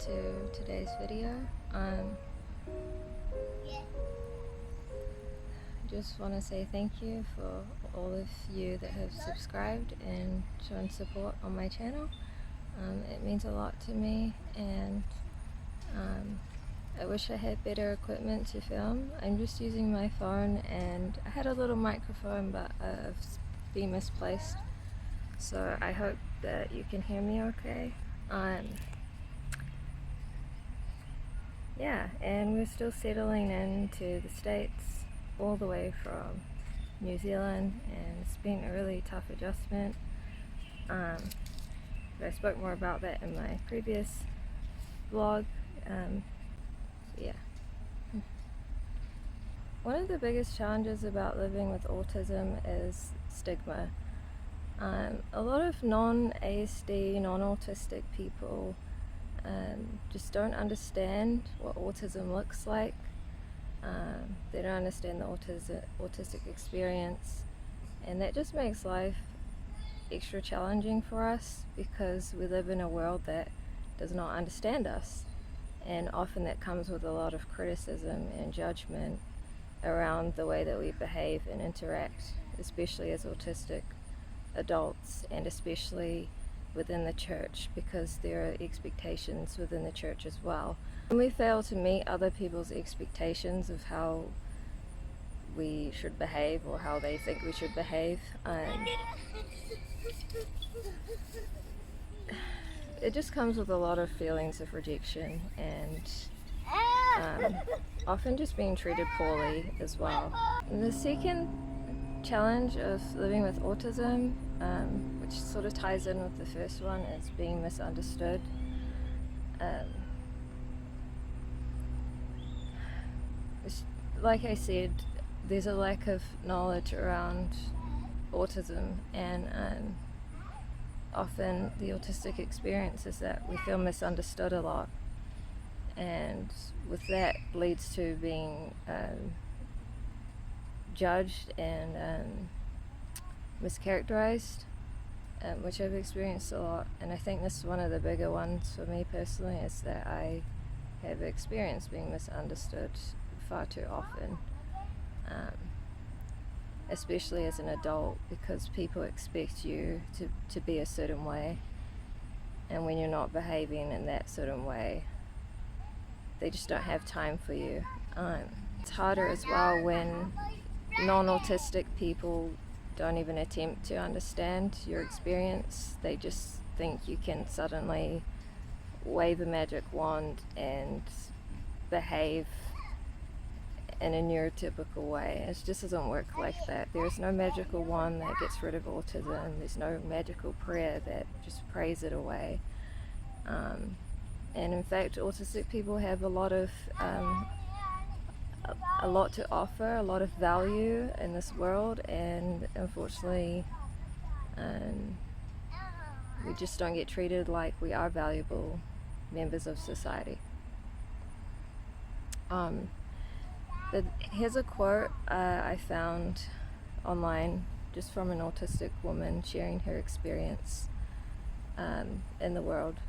to today's video. Just want to say thank you for all of you that have subscribed and shown support on my channel. It means a lot to me, and I wish I had better equipment to film. I'm just using my phone, and I had a little microphone, but it's been misplaced, so I hope that you can hear me okay. Yeah, and we're still settling into the States, all the way from New Zealand, and it's been a really tough adjustment. But I spoke more about that in my previous vlog. Yeah. One of the biggest challenges about living with autism is stigma. A lot of non-ASD, non-autistic people just don't understand what autism looks like. They don't understand the autistic experience, and that just makes life extra challenging for us because we live in a world that does not understand us, and often that comes with a lot of criticism and judgment around the way that we behave and interact, especially as autistic adults, and especially within the church, because there are expectations within the church as well. When we fail to meet other people's expectations of how we should behave or how they think we should behave, it just comes with a lot of feelings of rejection and often just being treated poorly as well. And the second challenge of living with autism, which sort of ties in with the first one, is being misunderstood. Like I said, there's a lack of knowledge around autism, and often the autistic experience is that we feel misunderstood a lot, and with that leads to being judged and mischaracterized, which I've experienced a lot. And I think this is one of the bigger ones for me personally, is that I have experienced being misunderstood far too often, especially as an adult, because people expect you to be a certain way, and when you're not behaving in that certain way, they just don't have time for you. It's harder as well when non-autistic people don't even attempt to understand your experience. They just think you can suddenly wave a magic wand and behave in a neurotypical way. It just doesn't work like that. There's no magical wand that gets rid of autism. There's no magical prayer that just prays it away. And in fact, autistic people have a lot to offer, a lot of value in this world, and unfortunately we just don't get treated like we are valuable members of society. Here's a quote I found online, just from an autistic woman sharing her experience in the world,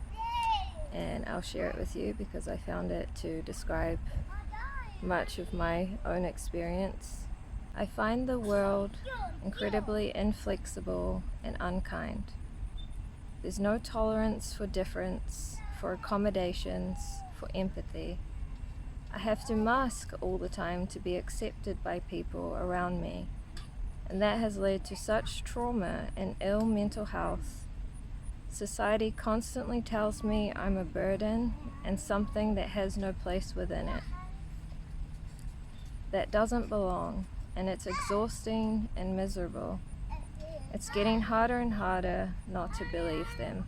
and I'll share it with you because I found it to describe much of my own experience. I find the world incredibly inflexible and unkind. There's no tolerance for difference, for accommodations, for empathy. I have to mask all the time to be accepted by people around me, and that has led to such trauma and ill mental health. Society constantly tells me I'm a burden and something that has no place within it, that doesn't belong, and it's exhausting and miserable. It's getting harder and harder not to believe them.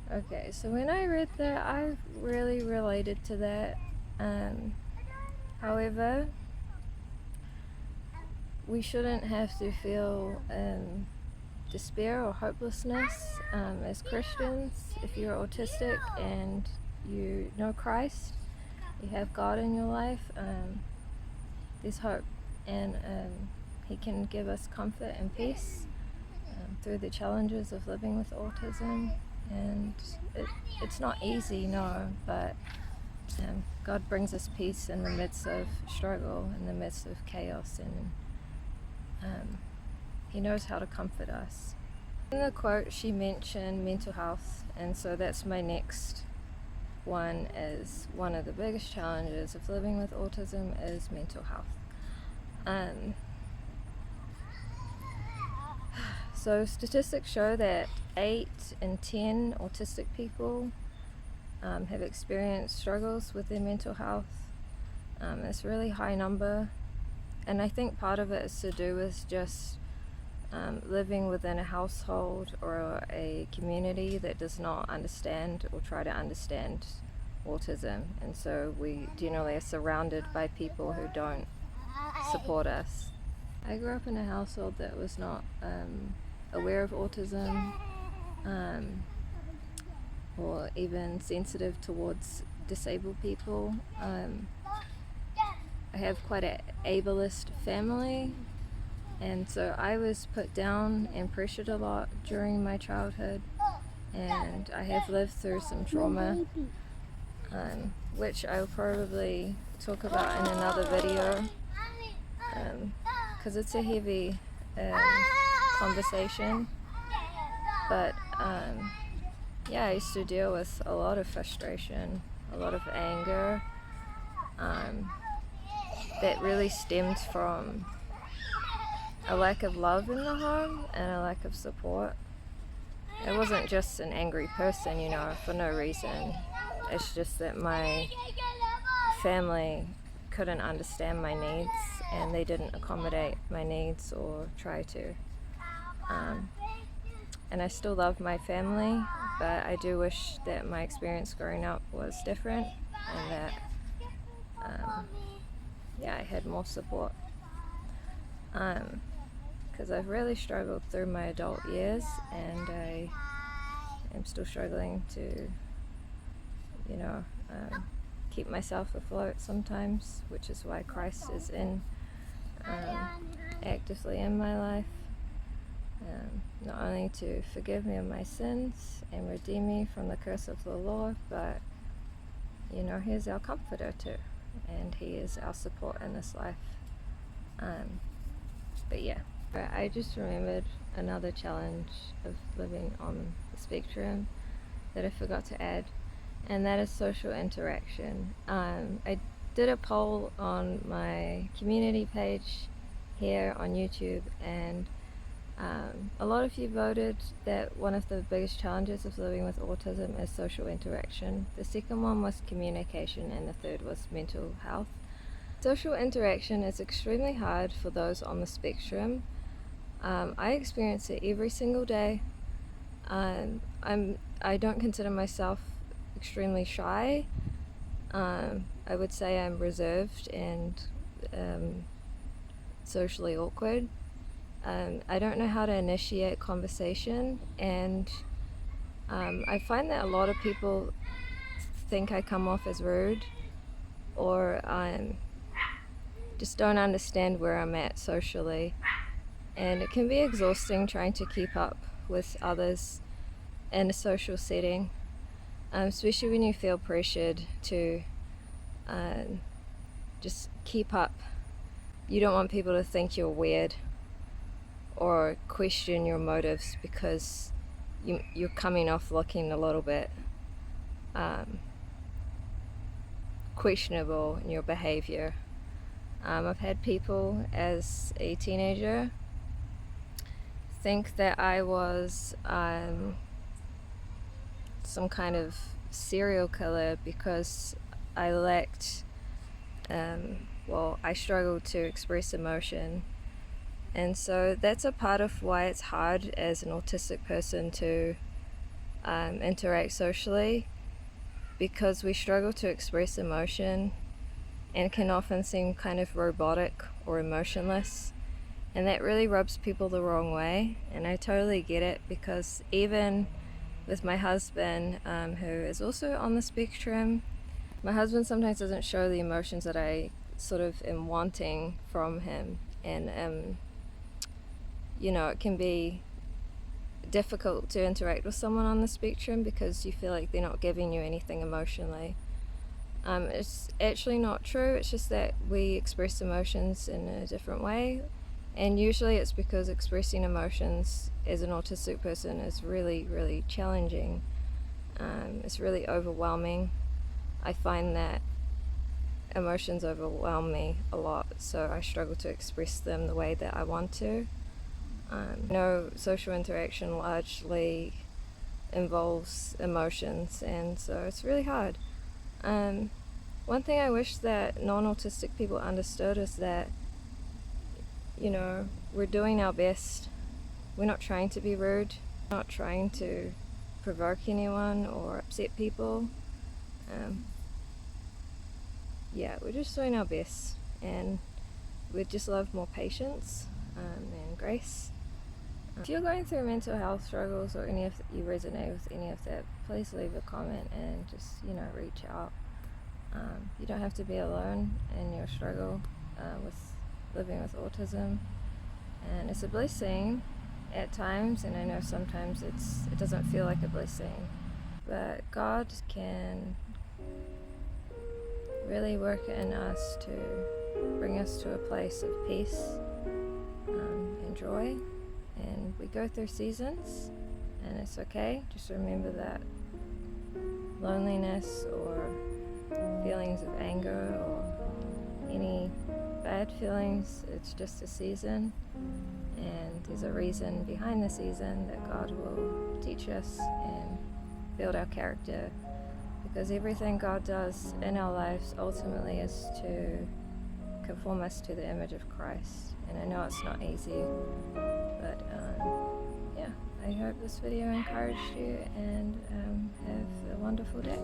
Okay, so when I read that, I really related to that. However, we shouldn't have to feel despair or hopelessness as Christians. If you're autistic and you know Christ, you have God in your life, there's hope, and He can give us comfort and peace through the challenges of living with autism. and it's not easy, no, but God brings us peace in the midst of struggle, in the midst of chaos, and He knows how to comfort us. In the quote, she mentioned mental health, and so that's my next one. Is one of the biggest challenges of living with autism is mental health. So statistics show that 8 in 10 autistic people have experienced struggles with their mental health. It's a really high number, and I think part of it is to do with just living within a household or a community that does not understand or try to understand autism, and so we generally are surrounded by people who don't support us. I grew up in a household that was not aware of autism or even sensitive towards disabled people. I have quite an ableist family, and so I was put down and pressured a lot during my childhood, and I have lived through some trauma, which I'll probably talk about in another video, because it's a heavy conversation. But yeah, I used to deal with a lot of frustration, a lot of anger, that really stemmed from a lack of love in the home and a lack of support. It wasn't just an angry person, you know, for no reason. It's just that my family couldn't understand my needs, and they didn't accommodate my needs or try to. And I still love my family, but I do wish that my experience growing up was different, and that yeah, I had more support. Because I've really struggled through my adult years, and I am still struggling to, you know, keep myself afloat sometimes, which is why Christ is actively in my life, not only to forgive me of my sins and redeem me from the curse of the law, but, you know, He's our comforter too, and He is our support in this life. But yeah, I just remembered another challenge of living on the spectrum that I forgot to add, and that is social interaction. I did a poll on my community page here on YouTube, and a lot of you voted that one of the biggest challenges of living with autism is social interaction. The second one was communication, and the third was mental health. Social interaction is extremely hard for those on the spectrum. I experience it every single day. I don't consider myself extremely shy. I would say I'm reserved and socially awkward. I don't know how to initiate conversation, and I find that a lot of people think I come off as rude, or just don't understand where I'm at socially, and it can be exhausting trying to keep up with others in a social setting, especially when you feel pressured to just keep up. You don't want people to think you're weird or question your motives because you're coming off looking a little bit questionable in your behavior. I've had people as a teenager think that I was some kind of serial killer because I lacked, I struggled to express emotion. And so that's a part of why it's hard as an autistic person to interact socially, because we struggle to express emotion and can often seem kind of robotic or emotionless, and that really rubs people the wrong way. And I totally get it, because even with my husband, who is also on the spectrum, my husband sometimes doesn't show the emotions that I sort of am wanting from him, and you know, it can be difficult to interact with someone on the spectrum because you feel like they're not giving you anything emotionally. It's actually not true, it's just that we express emotions in a different way, and usually it's because expressing emotions as an autistic person is really, really challenging. It's really overwhelming. I find that emotions overwhelm me a lot, so I struggle to express them the way that I want to. Social interaction largely involves emotions, and so it's really hard. One thing I wish that non-autistic people understood is that, we're doing our best. We're not trying to be rude, not trying to provoke anyone or upset people. We're just doing our best, and we'd just love more patience and grace. If you're going through mental health struggles or you resonate with any of that, please leave a comment and just, reach out. You don't have to be alone in your struggle with living with autism, and it's a blessing at times, and I know sometimes it doesn't feel like a blessing, but God can really work in us to bring us to a place of peace and joy. And we go through seasons, and it's okay. Just remember that loneliness or feelings of anger or any bad feelings, it's just a season, and there's a reason behind the season that God will teach us and build our character, because everything God does in our lives ultimately is to conform us to the image of Christ. And I know it's not easy, but I hope this video encouraged you, and have a wonderful day.